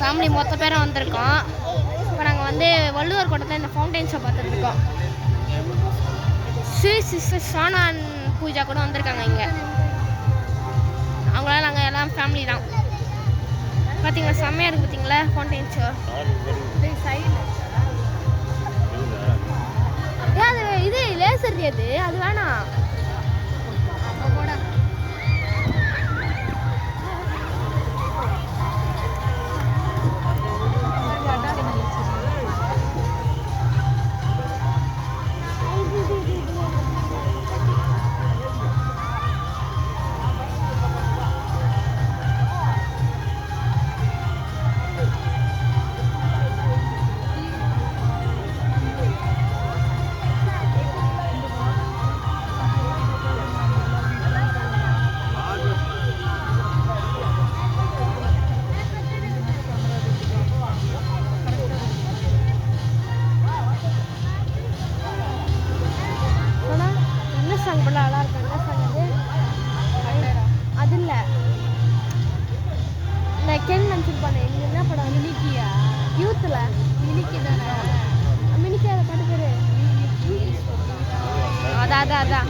Family மொத்த பேரும் வந்திருக்கோம். இப்போ நாங்கள் வந்து வள்ளுவர் கோட்டத்தில் இந்த ஃபவுண்டைன் ஷோ பார்த்துட்ருக்கோம். ஸ்ரீ சிஸ்டர் ஷானா பூஜா கூட வந்திருக்காங்க இங்கே. அவங்களாம் நாங்கள் எல்லாம் ஃபேமிலி தான். பார்த்தீங்களா செம்மையாக இருக்குது பார்த்தீங்களா ஃபவுண்டைன் ஷோ. அது இது லேசர் அது வேணாம். அது இல்லை இந்த கென் நினச்சிருப்பானே எங்க என்ன படம் மினிக்கியா யூத்தில் மினிக்கி தானே மினிக்கி அதை பாட்டு பேர் அதான் அதுதான்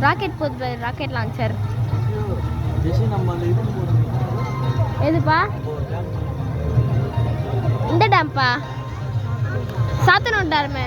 ராக்கெட் போகுது, ராக்கெட் லான்ச்சர். எதுப்பா? இந்த டேம்பா சாத்தனூர் டேமே.